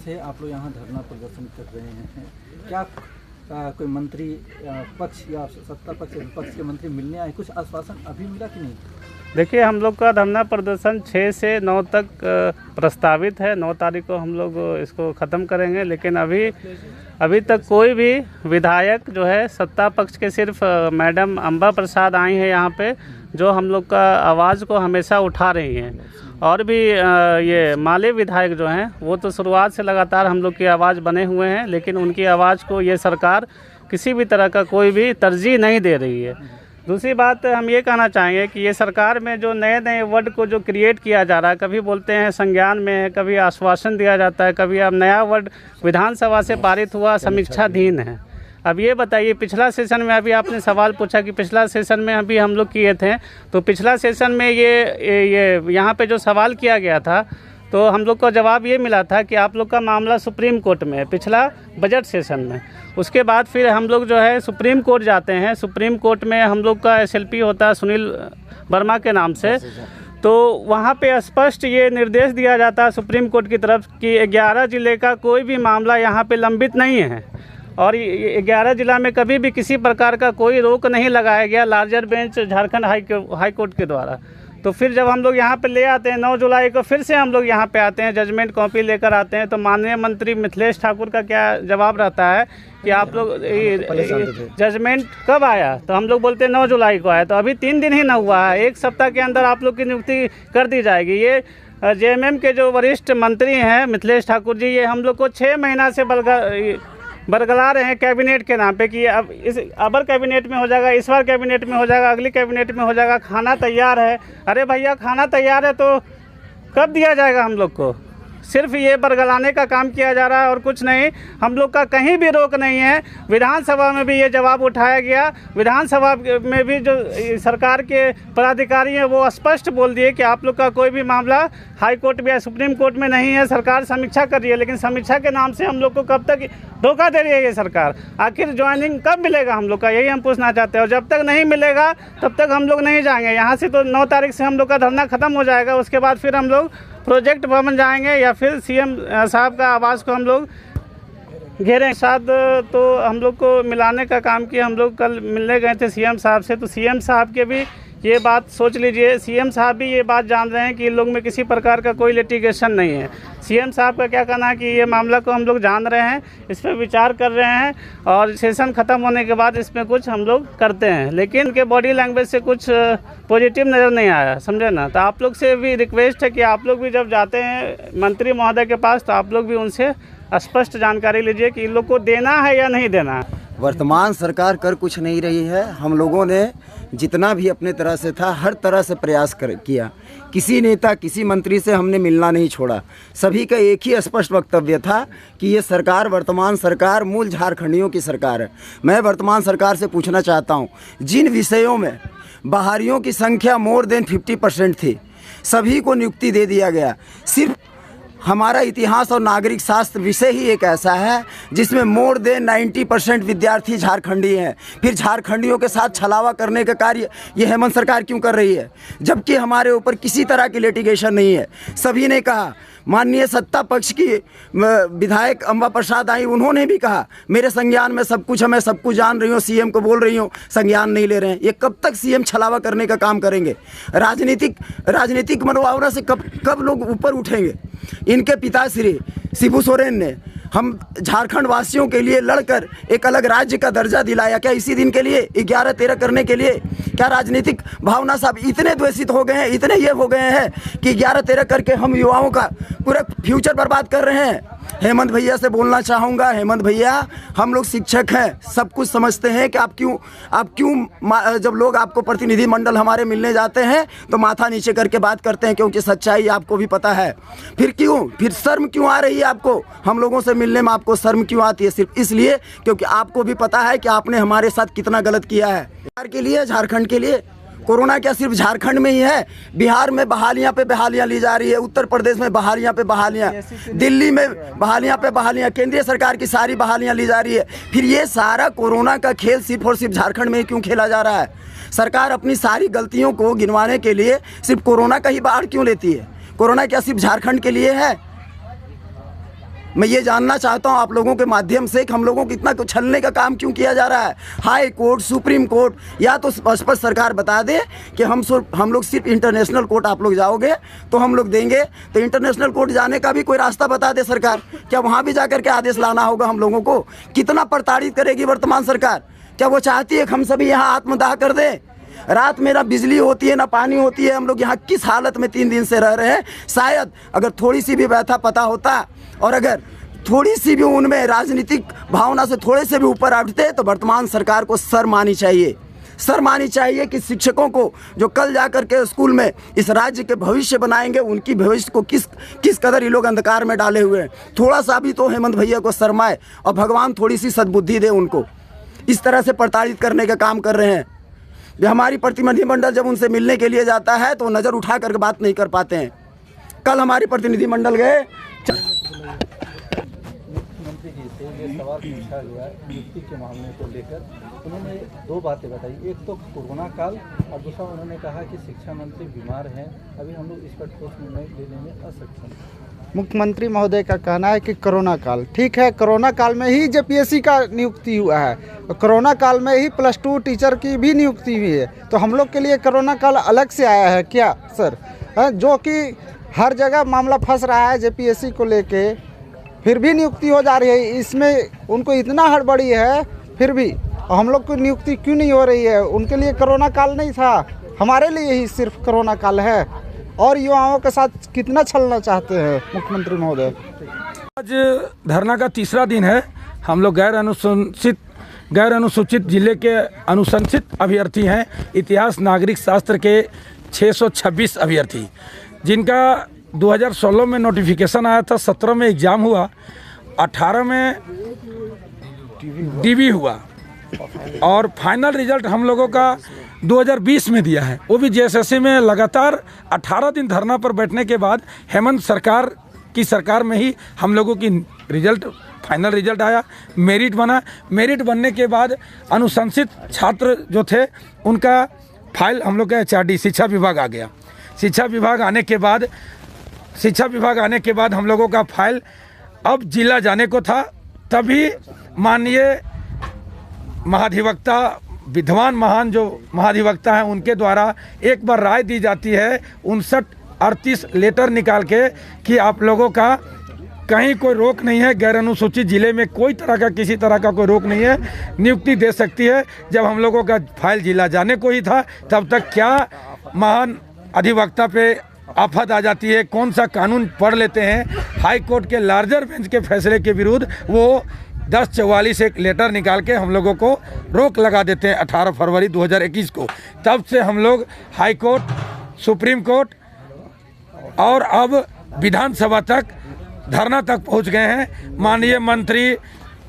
से आप लोग यहाँ धरना प्रदर्शन कर रहे हैं, क्या कोई मंत्री पक्ष या सत्ता पक्ष विपक्ष के मंत्री मिलने आए, कुछ आश्वासन अभी मिला कि नहीं? देखिए, हम लोग का धरना प्रदर्शन 6 से 9 तक प्रस्तावित है। 9 तारीख को हम लोग इसको ख़त्म करेंगे, लेकिन अभी तक कोई भी विधायक जो है सत्ता पक्ष के, सिर्फ मैडम अम्बा प्रसाद आई हैं यहाँ पे, जो हम लोग का आवाज़ को हमेशा उठा रही हैं। और भी ये माले विधायक जो हैं वो तो शुरुआत से लगातार हम लोग की आवाज़ बने हुए हैं, लेकिन उनकी आवाज़ को ये सरकार किसी भी तरह का कोई भी तरजीह नहीं दे रही है। दूसरी बात हम ये कहना चाहेंगे कि ये सरकार में जो नए नए वर्ड को जो क्रिएट किया जा रहा है, कभी बोलते हैं संज्ञान में है, कभी आश्वासन दिया जाता है, कभी अब नया वर्ड विधानसभा से पारित हुआ समीक्षाधीन है। अब ये बताइए, पिछला सेशन में अभी आपने सवाल पूछा कि पिछला सेशन में अभी हम लोग किए थे, तो पिछला सेशन में ये यहाँ पे जो सवाल किया गया था, तो हम लोग का जवाब ये मिला था कि आप लोग का मामला सुप्रीम कोर्ट में है, पिछला बजट सेशन में। उसके बाद फिर हम लोग जो है सुप्रीम कोर्ट जाते हैं। सुप्रीम कोर्ट में हम लोग का SLP होता है सुनील वर्मा के नाम से, तो वहाँ पे स्पष्ट ये निर्देश दिया जाता है सुप्रीम कोर्ट की तरफ कि 11 ज़िले का कोई भी मामला यहाँ पे लंबित नहीं है, और 11 ज़िला में कभी भी किसी प्रकार का कोई रोक नहीं लगाया गया larger bench Jharkhand high court के द्वारा। तो फिर जब हम लोग यहाँ पे ले आते हैं 9 जुलाई को, फिर से हम लोग यहाँ पे आते हैं, जजमेंट कॉपी लेकर आते हैं, तो माननीय मंत्री मिथिलेश ठाकुर का क्या जवाब रहता है कि आप लोग जजमेंट कब आया, तो हम लोग बोलते हैं 9 जुलाई को आया। तो अभी 3 दिन ही ना हुआ है, 1 सप्ताह के अंदर आप लोग की नियुक्ति कर दी जाएगी। ये JMM के जो वरिष्ठ मंत्री हैं मिथिलेश ठाकुर जी, ये हम लोग को 6 महीना से बरगला रहे हैं कैबिनेट के नाम पे कि अब इस अबर कैबिनेट में हो जाएगा, इस बार कैबिनेट में हो जाएगा, अगली कैबिनेट में हो जाएगा, खाना तैयार है। अरे भैया, खाना तैयार है तो कब दिया जाएगा हम लोग को? सिर्फ ये बरगलाने का काम किया जा रहा है और कुछ नहीं। हम लोग का कहीं भी रोक नहीं है। विधानसभा में भी ये जवाब उठाया गया, विधानसभा में भी जो सरकार के पदाधिकारी हैं वो स्पष्ट बोल दिए कि आप लोग का कोई भी मामला हाई कोर्ट में या सुप्रीम कोर्ट में नहीं है, सरकार समीक्षा कर रही है। लेकिन समीक्षा के नाम से हम लोग को कब तक धोखा दे रही है ये सरकार? आखिर ज्वाइनिंग कब मिलेगा हम लोग का, यही हम पूछना चाहते हैं। और जब तक नहीं मिलेगा तब तक हम लोग नहीं जाएंगे यहाँ से। तो 9 तारीख से हम लोग का धरना ख़त्म हो जाएगा, उसके बाद फिर हम लोग प्रोजेक्ट भवन जाएंगे या फिर CM साहब का आवास को हम लोग घेरें। साथ तो हम लोग को मिलाने का काम किया। हम लोग कल मिलने गए थे CM साहब से, तो CM साहब के भी ये बात सोच लीजिए, CM साहब भी ये बात जान रहे हैं कि इन लोग में किसी प्रकार का कोई लिटिगेशन नहीं है। CM साहब का क्या कहना है कि ये मामला को हम लोग जान रहे हैं, इस पर विचार कर रहे हैं और सेशन ख़त्म होने के बाद इसमें कुछ हम लोग करते हैं। लेकिन उनके बॉडी लैंग्वेज से कुछ पॉजिटिव नज़र नहीं आया, समझे ना। तो आप लोग से भी रिक्वेस्ट है कि आप लोग भी जब जाते हैं मंत्री महोदय के पास, तो आप लोग भी उनसे स्पष्ट जानकारी लीजिए कि इन लोग को देना है या नहीं देना है। वर्तमान सरकार कर कुछ नहीं रही है। हम लोगों ने जितना भी अपने तरह से था हर तरह से प्रयास किया। किसी नेता किसी मंत्री से हमने मिलना नहीं छोड़ा। सभी का एक ही स्पष्ट वक्तव्य था कि ये सरकार, वर्तमान सरकार मूल झारखंडियों की सरकार है। मैं वर्तमान सरकार से पूछना चाहता हूँ, जिन विषयों में बाहरियों की संख्या मोर देन 50% थी, सभी को नियुक्ति दे दिया गया। सिर्फ हमारा इतिहास और नागरिक शास्त्र विषय ही एक ऐसा है जिसमें मोर देन 90% विद्यार्थी झारखंडी हैं। फिर झारखंडियों के साथ छलावा करने का कार्य ये हेमंत सरकार क्यों कर रही है, जबकि हमारे ऊपर किसी तरह की लिटिगेशन नहीं है। सभी ने कहा, माननीय सत्ता पक्ष की विधायक अम्बा प्रसाद आई, उन्होंने भी कहा मेरे संज्ञान में सब कुछ है, मैं सब कुछ जान रही हूँ, CM को बोल रही हूँ, संज्ञान नहीं ले रहे हैं। ये कब तक CM छलावा करने का काम करेंगे? राजनीतिक मनोभावना से कब लोग ऊपर उठेंगे? इनके पिताश्री शिबू सोरेन ने हम झारखंड वासियों के लिए लड़कर एक अलग राज्य का दर्जा दिलाया। क्या इसी दिन के लिए 11-13 करने के लिए? क्या राजनीतिक भावना साहब इतने द्वेषित हो गए हैं, इतने ये हो गए हैं कि 11-13 करके हम युवाओं का पूरा फ्यूचर बर्बाद कर रहे हैं? हेमंत भैया से बोलना चाहूँगा, हेमंत भैया, हम लोग शिक्षक हैं, सब कुछ समझते हैं कि आप क्यों जब लोग आपको प्रतिनिधि मंडल हमारे मिलने जाते हैं तो माथा नीचे करके बात करते हैं, क्योंकि सच्चाई आपको भी पता है। फिर शर्म क्यों आ रही है आपको? हम लोगों से मिलने में आपको शर्म क्यों आती है? सिर्फ इसलिए क्योंकि आपको भी पता है कि आपने हमारे साथ कितना गलत किया है। बिहार के लिए, झारखंड के लिए कोरोना क्या सिर्फ झारखंड में ही है? बिहार में बहालियां पे बहालियां ली जा रही है, उत्तर प्रदेश में बहालियां पे बहालियां, दिल्ली में बहालियां पे बहालियां, केंद्रीय सरकार की सारी बहालियां ली जा रही है। फिर ये सारा कोरोना का खेल सिर्फ और सिर्फ झारखंड में ही क्यों खेला जा रहा है? सरकार अपनी सारी गलतियों को गिनवाने के लिए सिर्फ कोरोना का ही बाढ़ क्यों लेती है? कोरोना क्या सिर्फ झारखंड के लिए है? मैं ये जानना चाहता हूँ आप लोगों के माध्यम से कि हम लोगों को इतना छलने का काम क्यों किया जा रहा है। हाई कोर्ट, सुप्रीम कोर्ट, या तो स्पष्ट सरकार बता दे कि हम लोग सिर्फ इंटरनेशनल कोर्ट आप लोग जाओगे तो हम लोग देंगे, तो इंटरनेशनल कोर्ट जाने का भी कोई रास्ता बता दे सरकार। क्या वहाँ भी जाकर के आदेश लाना होगा हम लोगों को? कितना प्रताड़ित करेगी वर्तमान सरकार? क्या वो चाहती है कि हम सभी यहाँ आत्मदाह कर दें? रात में ना बिजली होती है ना पानी होती है, हम लोग यहाँ किस हालत में 3 दिन से रह रहे हैं। शायद अगर थोड़ी सी भी व्यथा पता होता और अगर थोड़ी सी भी उनमें राजनीतिक भावना से थोड़े से भी ऊपर उठते तो वर्तमान सरकार को शर्म आनी चाहिए। शर्म आनी चाहिए कि शिक्षकों को जो कल जाकर के स्कूल में इस राज्य के भविष्य बनाएंगे, उनकी भविष्य को किस कदर ये लोग अंधकार में डाले हुए हैं। थोड़ा सा भी तो हेमंत भैया को शर्म आए और भगवान थोड़ी सी सद्बुद्धि दे उनको। इस तरह से प्रताड़ित करने का काम कर रहे हैं। हमारी प्रतिनिधिमंडल जब उनसे मिलने के लिए जाता है तो नज़र उठा करके बात नहीं कर पाते हैं। कल हमारी प्रतिनिधिमंडल गए, मुख्यमंत्री जी से ये सवाल पूछा गया नियुक्ति के मामले को लेकर। उन्होंने 2 बातें बताई, एक तो कोरोना काल और दूसरा उन्होंने कहा कि शिक्षा मंत्री बीमार हैं, अभी हम लोग इस पर ठोस निर्णय लेने में असक्षम। मुख्यमंत्री महोदय का कहना है कि कोरोना काल ठीक है, कोरोना काल में ही जेपीएससी का नियुक्ति हुआ है, कोरोना काल में ही +2 टीचर की भी नियुक्ति हुई है। तो हम लोग के लिए कोरोना काल अलग से आया है क्या सर? जो कि हर जगह मामला फंस रहा है जेपीएससी को लेके, फिर भी नियुक्ति हो जा रही है। इसमें उनको इतना हड़बड़ी है, फिर भी हम लोग को नियुक्ति क्यों नहीं हो रही है? उनके लिए कोरोना काल नहीं था, हमारे लिए ही सिर्फ कोरोना काल है। और युवाओं के साथ कितना छलना चाहते हैं मुख्यमंत्री महोदय। आज धरना का 3रा दिन है। हम लोग गैर अनुसूचित जिले के अनुशंसित अभ्यर्थी हैं, इतिहास नागरिक शास्त्र के 626 अभ्यर्थी, जिनका 2016 में नोटिफिकेशन आया था, 17 में एग्ज़ाम हुआ, 18 में डीवी हुआ और फाइनल रिजल्ट हम लोगों का 2020 में दिया है। वो भी जेएसएससी में लगातार 18 दिन धरना पर बैठने के बाद हेमंत सरकार में ही हम लोगों की फाइनल रिजल्ट आया, मेरिट बना। मेरिट बनने के बाद अनुशंसित छात्र जो थे उनका फाइल हम लोग का HRD शिक्षा विभाग आ गया। शिक्षा विभाग आने के बाद हम लोगों का फाइल अब जिला जाने को था, तभी माननीय महाधिवक्ता, विद्वान महान जो महाधिवक्ता हैं, उनके द्वारा एक बार राय दी जाती है 59-38 लेटर निकाल के कि आप लोगों का कहीं कोई रोक नहीं है, गैर अनुसूचित जिले में कोई तरह का किसी तरह का कोई रोक नहीं है, नियुक्ति दे सकती है। जब हम लोगों का फाइल जिला जाने को ही था, तब तक क्या महान अधिवक्ता पे आफत आ जाती है, कौन सा कानून पढ़ लेते हैं। हाई कोर्ट के लार्जर बेंच के फैसले के विरुद्ध वो 1044 एक लेटर निकाल के हम लोगों को रोक लगा देते हैं 18 फरवरी 2021 को। तब से हम लोग हाई कोर्ट, सुप्रीम कोर्ट और अब विधानसभा तक धरना तक पहुंच गए हैं। माननीय मंत्री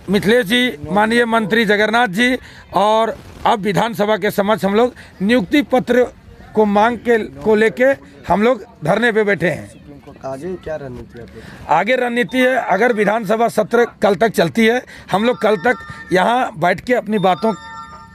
मिथिलेश जी, माननीय मंत्री जगन्नाथ जी और अब विधानसभा के समक्ष हम लोग नियुक्ति पत्र को मांग को लेके हम लोग धरने पे बैठे हैं। आगे क्या रणनीति है? आगे रणनीति है, अगर विधानसभा सत्र कल तक चलती है, हम लोग कल तक यहाँ बैठ के अपनी बातों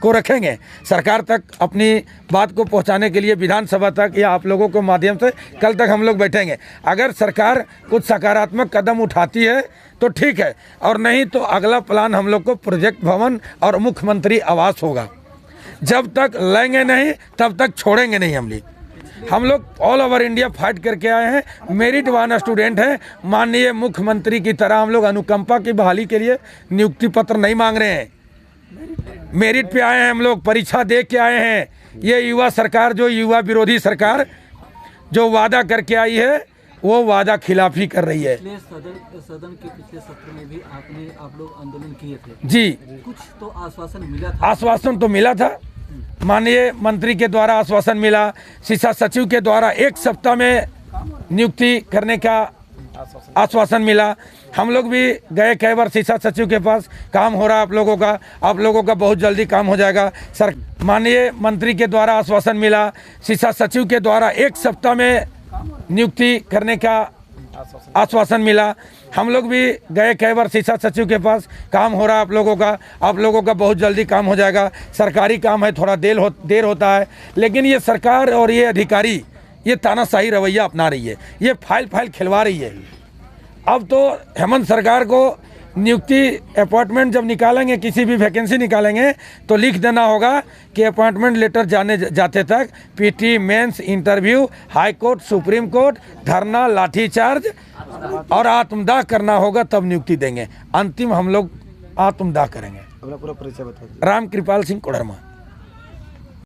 को रखेंगे, सरकार तक अपनी बात को पहुँचाने के लिए विधानसभा तक या आप लोगों के माध्यम से कल तक हम लोग बैठेंगे। अगर सरकार कुछ सकारात्मक कदम उठाती है तो ठीक है, और नहीं तो अगला प्लान हम लोग को प्रोजेक्ट भवन और मुख्यमंत्री आवास होगा। जब तक लेंगे नहीं तब तक छोड़ेंगे नहीं। हम लोग ऑल ओवर इंडिया फाइट करके आए हैं, मेरिटवान स्टूडेंट हैं। माननीय मुख्यमंत्री की तरह हम लोग अनुकंपा की बहाली के लिए नियुक्ति पत्र नहीं मांग रहे हैं, मेरिट पे आए हैं, हम लोग परीक्षा दे के आए हैं। ये युवा सरकार, जो युवा विरोधी सरकार जो वादा करके आई है, वो वादा खिलाफी कर रही है। सदन के पिछले सत्र में भी आप लोग आंदोलन किए थे जी, कुछ तो आश्वासन मिला था? आश्वासन तो मिला था, माननीय मंत्री के द्वारा आश्वासन मिला, शिक्षा सचिव के द्वारा 1 सप्ताह में नियुक्ति करने का आश्वासन मिला। हम लोग भी गए कई बार शिक्षा सचिव के पास, काम हो रहा है आप लोगों का बहुत जल्दी काम हो जाएगा सर। माननीय मंत्री के द्वारा आश्वासन मिला, शिक्षा सचिव के द्वारा 1 सप्ताह में नियुक्ति करने का आश्वासन मिला। हम लोग भी गए कई बार शिक्षा सचिव के पास, काम हो रहा है आप लोगों का बहुत जल्दी काम हो जाएगा। सरकारी काम है, थोड़ा देर होता है, लेकिन ये सरकार और ये अधिकारी ये तानाशाही रवैया अपना रही है, ये फाइल खिलवा रही है। अब तो हेमंत सरकार को नियुक्ति अपॉइंटमेंट जब निकालेंगे, किसी भी वैकेंसी निकालेंगे तो लिख देना होगा कि अपॉइंटमेंट लेटर जाते तक PT, mains, interview, high court, supreme court, धरना, लाठीचार्ज और आत्मदाह करना होगा, तब नियुक्ति देंगे। अंतिम हम लोग आत्मदाह करेंगे। अपना पूरा परिचय बता दीजिए। राम कृपाल सिंह कोडरमा।